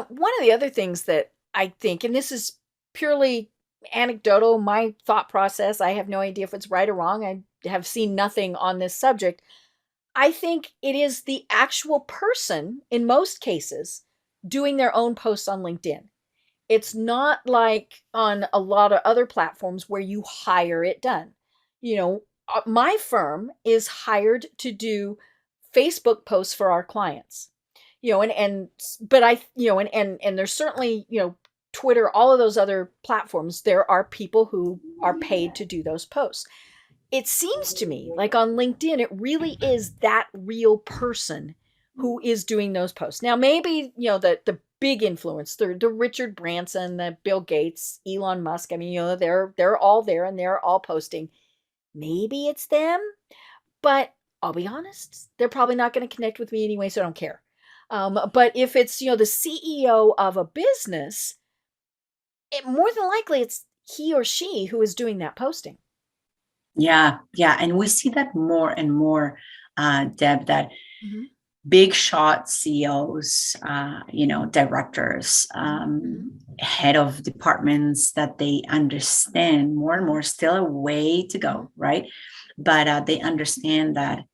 One of the other things that I think, and this is purely anecdotal, my thought process, I have no idea if it's right or wrong. I have seen nothing on this subject. I think it is the actual person, in most cases, doing their own posts on LinkedIn. It's not like on a lot of other platforms where you hire it done. My firm is hired to do Facebook posts for our clients. But and there's certainly, Twitter, all of those other platforms, there are people who are paid to do those posts. It seems to me like on LinkedIn, it really is that real person who is doing those posts. Now, maybe, the big influence, the Richard Branson, the Bill Gates, Elon Musk, I mean, they're all there and they're all posting. Maybe it's them, but I'll be honest, they're probably not going to connect with me anyway, so I don't care. But if it's, the CEO of a business, more than likely it's he or she who is doing that posting. Yeah, yeah. And we see that more and more, Deb, that Mm-hmm. big shot CEOs, directors, Mm-hmm. head of departments, that they understand more and more, still a way to Mm-hmm. go, right? But they understand that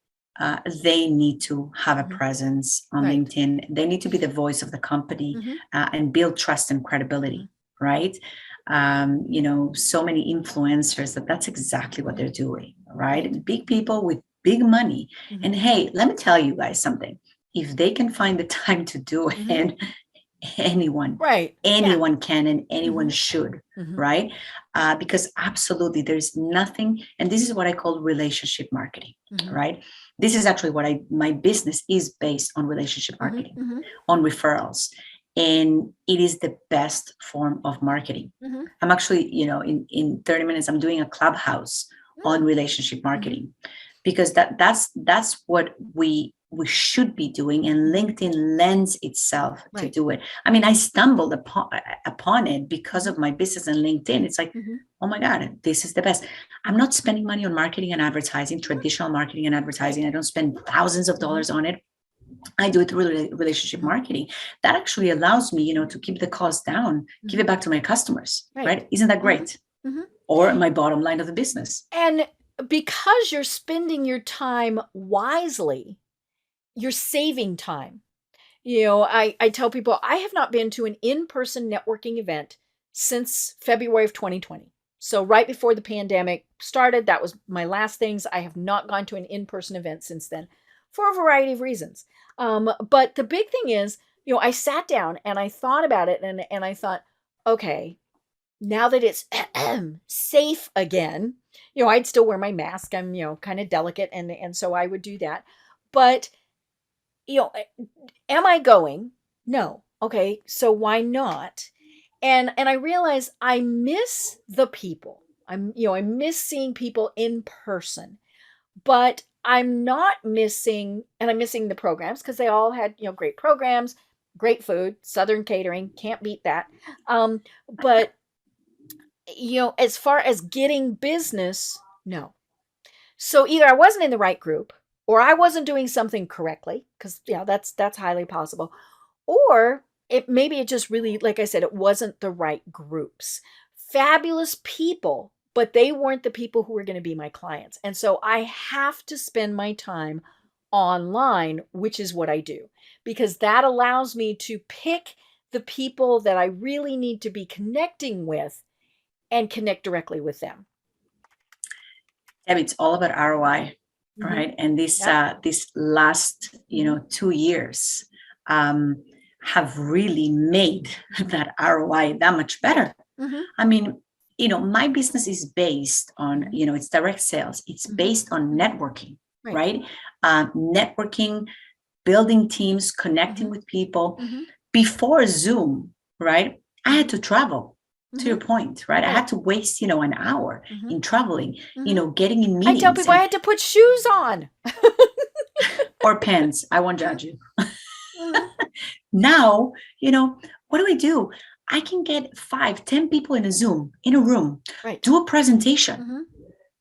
they need to have a Mm-hmm. presence on Right. LinkedIn. They need to be the voice of the company, Mm-hmm. and build trust and Mm-hmm. credibility, right? So many influencers that's exactly what they're doing, right? Right. And big people with big money. Mm-hmm. And hey, let me tell you guys something. If they can find the time to do it, Mm-hmm. and anyone, Right. Yeah. anyone can and anyone Mm-hmm. should, Mm-hmm. right? Because absolutely, there's nothing, and this is what I call relationship marketing, Mm-hmm. right? This is actually what my business is based on: relationship marketing, Mm-hmm. on referrals. And it is the best form of marketing. Mm-hmm. I'm actually, in 30 minutes, I'm doing a clubhouse on relationship Mm-hmm. marketing, because that's what we should be doing, and LinkedIn lends itself to Right. do it. I mean, I stumbled upon it because Mm-hmm. of my business and LinkedIn. It's like, Mm-hmm. oh my god, this is the best. I'm not spending money on marketing and advertising, traditional marketing and advertising. Right. I don't spend thousands of Mm-hmm. dollars on it. I do it through relationship Mm-hmm. marketing. That actually allows me, to keep the cost down, give Mm-hmm. it back to my customers, Right. right? Isn't that Mm-hmm. great? Mm-hmm. Or my bottom line of the business. And because you're spending your time wisely, you're saving time. I tell people I have not been to an in-person networking event since February of 2020. So right before the pandemic started, that was my last things. I have not gone to an in-person event since then for a variety of reasons. But the big thing is, I sat down and I thought about it, and I thought, okay, now that it's safe again, I'd still wear my mask. I'm, kind of delicate, and so I would do that. But, you know, am I going? No. Okay, so why not? And I realize I miss the people. I miss seeing people in person. But I'm not missing, and I'm missing the programs because they all had, great programs, great food, Southern catering, can't beat that. But as far as getting business, no. So either I wasn't in the right group, or I wasn't doing something correctly, because that's highly possible, or it just really, like I said, it wasn't the right groups. Fabulous people, but they weren't the people who were going to be my clients. And so I have to spend my time online, which is what I do, because that allows me to pick the people that I really need to be connecting with and connect directly with them. Yeah, it's all about ROI, Mm-hmm. right? And Yep. this last, 2 years, have really made that ROI that much Right. better. Mm-hmm. I mean, my business is based on, Mm-hmm. it's direct sales. It's Mm-hmm. based on networking, Right. right? Networking, building teams, connecting Mm-hmm. with people. Mm-hmm. Before Zoom, right? I had to travel. To your point, right? I Right. had to waste, an hour in traveling, getting in I tell meetings people I had to put shoes on. or pens. I won't judge you. Mhm. Now, what do? I can get 5, 10 people in a Zoom, in a room, Right. do a presentation, Mhm.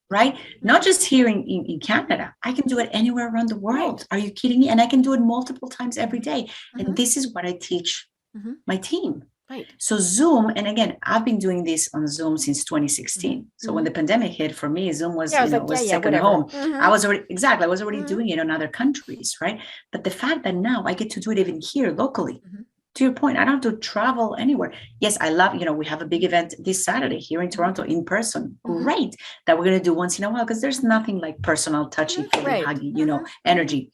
right? Not just here in Canada. I can do it anywhere around the world. Right. Are you kidding me? And I can do it multiple times every day. Mhm. And this is what I teach Mhm. my team. Right. So Zoom, and again, I've been doing this on Zoom since 2016. So when the pandemic hit, for me, Zoom was, Yeah, I was like, was yeah, second whatever. home. I was already Mhm. doing it in other countries, right? But the fact that now I get to do it even here locally, Mhm. to your point, I don't have to travel anywhere. Yes, I love, we have a big event this Saturday here in Toronto in person. Great, that we're going to do once in a while, because there's nothing like personal, touchy, feely, Right. huggy, energy.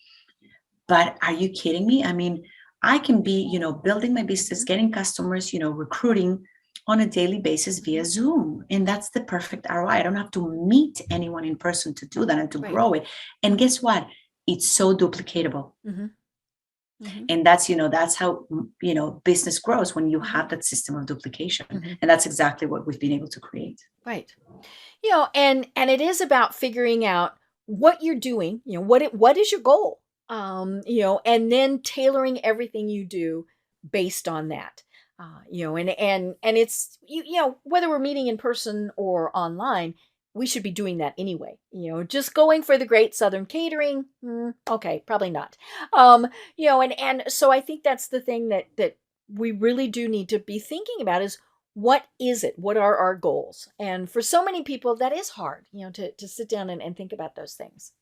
But are you kidding me? I mean, I can be, building my business, getting customers, recruiting on a daily basis via Zoom. And that's the perfect ROI. I don't have to meet anyone in person to do that and to Right. grow it. And guess what? It's so duplicatable. Mhm. Mhm. And that's how, business grows, when you have that system of duplication. Mhm. And that's exactly what we've been able to create. Right. And it is about figuring out what you're doing, what is your goal? And then tailoring everything you do based on that. And it's whether we're meeting in person or online, we should be doing that anyway. Just going for the great Southern catering, okay, probably not. And so I think that's the thing that we really do need to be thinking about is what is it? What are our goals? And for so many people, that is hard, to sit down and think about those things.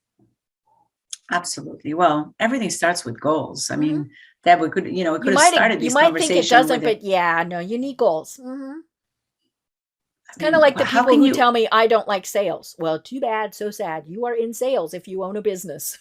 Absolutely. Well, everything starts with goals. I Hmm. mean, that we could, it could have started You this might think it conversation doesn't, with it. but yeah, no, you need goals. I It's kind of mean, like the how people can who you? tell me I don't like sales. Well, too bad, so sad. You are in sales if you own a business.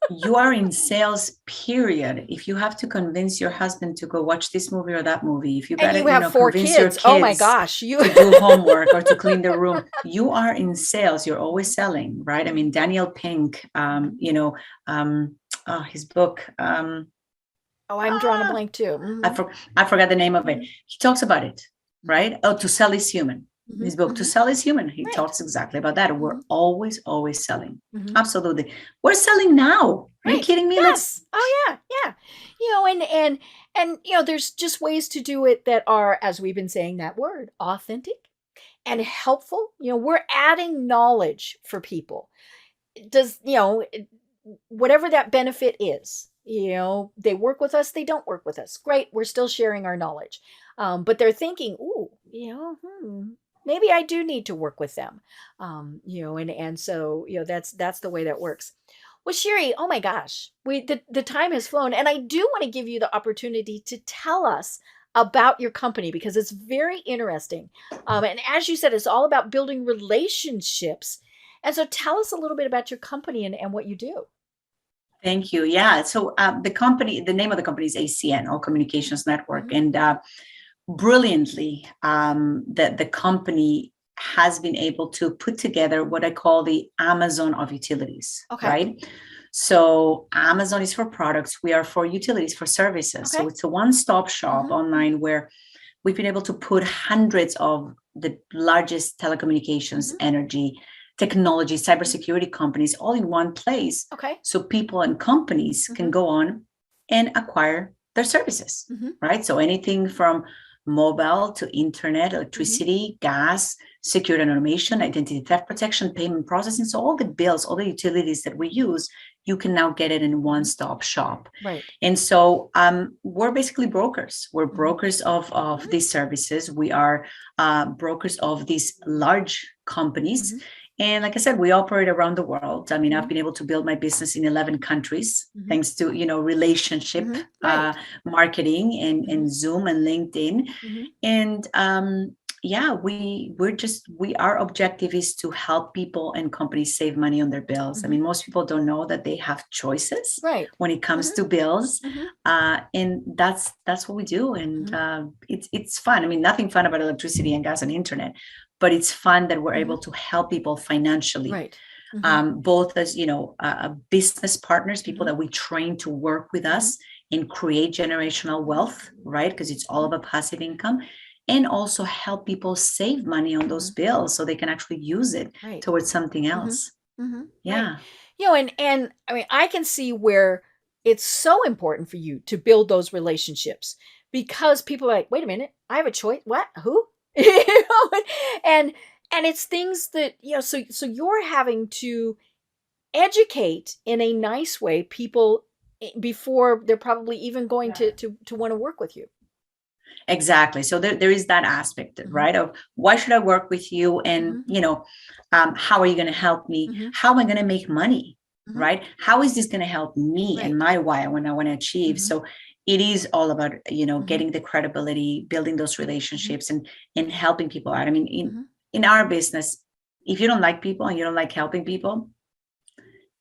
You are in sales, period. If you have to convince your husband to go watch this movie or that movie, if you got And you to, have four convince your kids. Oh my kids gosh, you. to do homework or to clean the room, you are in sales. You're always selling, right? I mean, Daniel Pink, his book, Oh, I'm drawing a blank too. I forgot the name of it. Mhm. He talks about it, right? Oh, To Sell is Human. Mhm. His book, To Mhm. Sell is Human. He Right. talks exactly about that. We're Mhm. always, always selling. Mhm. Absolutely. We're selling now. Are you Right. kidding me? Yes. Oh yeah. Yeah. And there's just ways to do it that are, as we've been saying that word, authentic and helpful. We're adding knowledge for people. Does, whatever that benefit is, they work with us, they don't work with us. Great. We're still sharing our knowledge. But they're thinking, ooh, maybe I do need to work with them. And so, that's the way that works. Well, Shiri, oh my gosh, the time has flown, and I do want to give you the opportunity to tell us about your company because it's very interesting. And as you said, it's all about building relationships. And so, tell us a little bit about your company and what you do. Thank you. Yeah. So the name of the company is ACN, All Communications Network, Mhm. and brilliantly, the company has been able to put together what I call the Amazon of utilities, Okay. right? So Amazon is for products, we are for utilities, for services. Okay. So it's a one-stop shop Mhm. online where we've been able to put hundreds of the largest telecommunications, Mhm. energy, technology, cybersecurity companies all in one place. Okay. So people and companies can Mhm. go on and acquire their services, Mhm. right? So anything from mobile to internet, Mhm. electricity, gas, security and automation, identity theft protection, payment processing. So all the bills, all the utilities that we use, you can now get it in one-stop shop. Right. And so we're basically brokers. We're Mhm. brokers of these services. We are brokers of these large companies. Mhm. And like I said, we operate around the world. I mean, I've Mhm. been able to build my business in 11 countries Mhm. thanks to, relationship Right. marketing Mhm. and Zoom and LinkedIn. Mhm. And yeah, our objective is to help people and companies save money on their bills. I Mhm. mean, most people don't know that they have choices Right. when it comes Mhm. to bills, Mhm. and that's what we do. And Mhm. it's fun. I mean, nothing fun about electricity and gas and internet, but it's fun that we're able Mhm. to help people financially, Right. Mhm. both as business partners, people Mhm. that we train to work with Mhm. us, and create generational wealth, right? Because it's all about passive income, and also help people save money on those bills so they can actually use it Right. towards something Mhm. else. Right. Yeah. And I mean, I can see where it's so important for you to build those relationships because people are like, wait a minute, I have a choice. What? Who? And and it's things that, so you're having to educate in a nice way people before they're probably even going to want to work with you. Exactly. So there is that aspect, right? Of why should I work with you? And, how are you going to help me? Mhm. How am I going to make money? Mhm. Right? How is this going to help me and Right. my why when I want to achieve? Mhm. So it is all about, Mhm. getting the credibility, building those Mhm. relationships, and helping people out. I mean, Mhm. in our business, if you don't like people and you don't like helping people,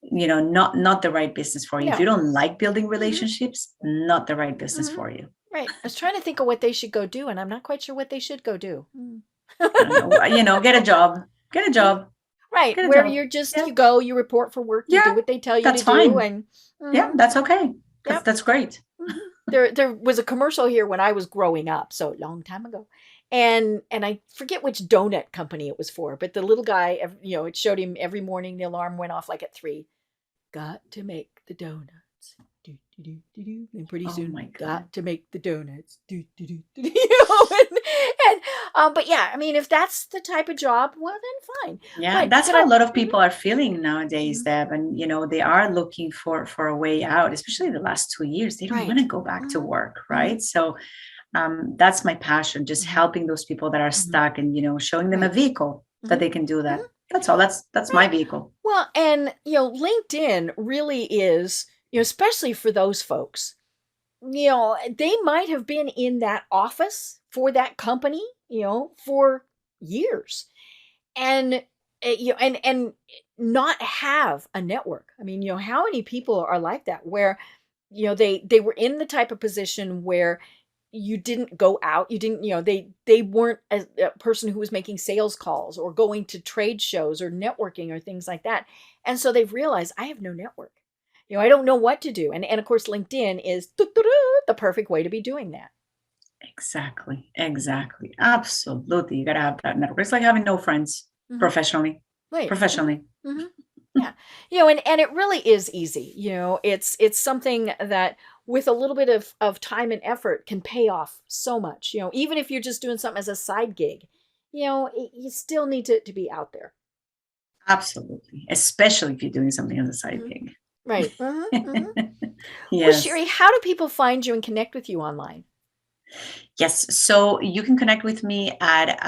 not the right business for you. If No. you don't like building Mhm. relationships, not the right business Mhm. for you. Right. I was trying to think of what they should go do, and I'm not quite sure what they should go do. I don't know. Get a job. Get a Mhm. job. Right. Get a Where job. you're just, Yeah. you go, you report for work, you Yeah. do what they tell you to That's do, fine. and Yeah, that's okay. yep. That's great. There was a commercial here when I was growing up, so a long time ago. And I forget which donut company it was for, but the little guy, it showed him every morning the alarm went off like at 3. Got to make the donuts. Do, do, do, do, do. And pretty Oh soon, my God. got to make the donuts. Do, do, do, do, do. But yeah, I mean, if that's the type of job, well, then fine. Yeah, But that's but how I, a lot of people are feeling nowadays, Mhm. Deb. And they are looking for a way out, especially the last 2 years. They don't want Right. to go back to work, Mhm. right? So that's my passion, just Mhm. helping those people that are stuck and showing them a Right. vehicle that Mhm. they can do that. Mhm. That's all. That's my Right. vehicle. Well, and LinkedIn really is, especially for those folks, they might have been in that office for that company, for years. And and not have a network. I mean, how many people are like that where they were in the type of position where you didn't go out, you didn't, they weren't a person who was making sales calls or going to trade shows or networking or things like that. And so they've realized, I have no network. I don't know what to do. And of course LinkedIn is the perfect way to be doing that. Exactly. Exactly. Absolutely. You gotta have that network. It's like having no friends Mhm. professionally. Right. Professionally. Yeah. And it really is easy. It's something that with a little bit of time and effort can pay off so much. Even if you're just doing something as a side gig, you still need to be out there. Absolutely. Especially if you're doing something as a side Mhm. gig. Right. Well, Yes. Sherry, how do people find you and connect with you online? Yes. So you can connect with me at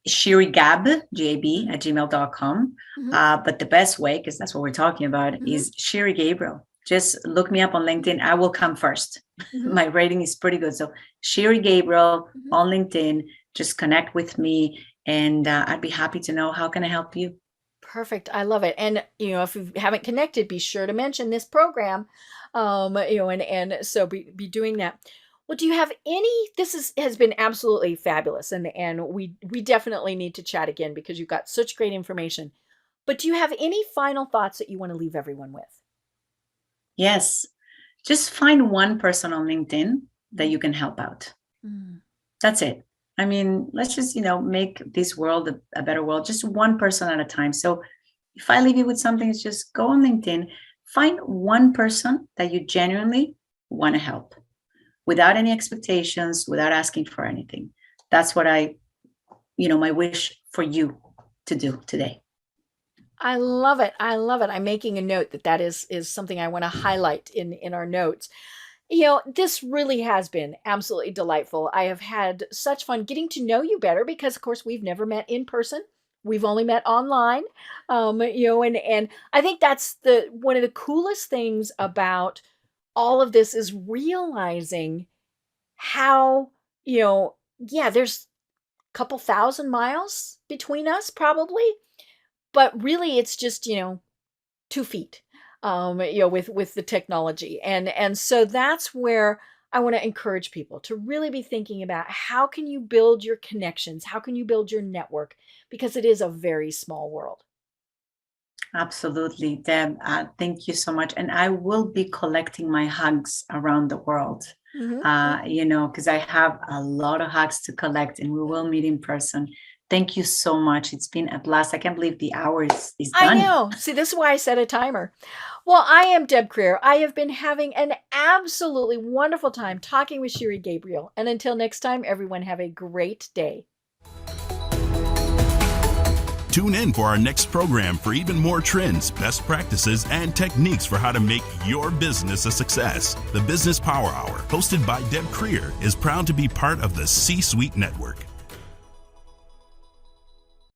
Shiri Gab, Gab, Mhm. at gmail.com. Mhm. But the best way, because that's what we're talking about, Mhm. is Shiri Gabriel. Just look me up on LinkedIn. I will come first. Mhm. My rating is pretty good. So Shiri Gabriel Mhm. on LinkedIn, just connect with me, and I'd be happy to know how can I help you. Perfect. I love it. And if you haven't connected, be sure to mention this program. And so be doing that. Well, do you have any, has been absolutely fabulous, and we definitely need to chat again because you've got such great information. But do you have any final thoughts that you want to leave everyone with? Yes. Just find one person on LinkedIn that you can help out. Mm. That's it. I mean, let's just, make this world a better world, just one person at a time. So if I leave you with something, it's just go on LinkedIn, find one person that you genuinely want to help without any expectations, without asking for anything. That's what my wish for you to do today. I love it. I love it. I'm making a note that is something I want to highlight in our notes. This really has been absolutely delightful. I have had such fun getting to know you better because, of course, we've never met in person. We've only met online. And I think that's the one of the coolest things about all of this is realizing how, yeah, there's a couple thousand miles between us probably, but really it's just, 2 feet, with the technology. And so that's where I want to encourage people to really be thinking about how can you build your connections? How can you build your network? Because it is a very small world. Absolutely, Deb. Thank you so much. And I will be collecting my hugs around the world, because I have a lot of hugs to collect and we will meet in person. Thank you so much. It's been a blast. I can't believe the hour is I done. know. See, this is why I set a timer. Well, I am Deb Creer. I have been having an absolutely wonderful time talking with Shiri Gabriel. And until next time, everyone have a great day. Tune in for our next program for even more trends, best practices, and techniques for how to make your business a success. The Business Power Hour, hosted by Deb Creer, is proud to be part of the C-Suite Network.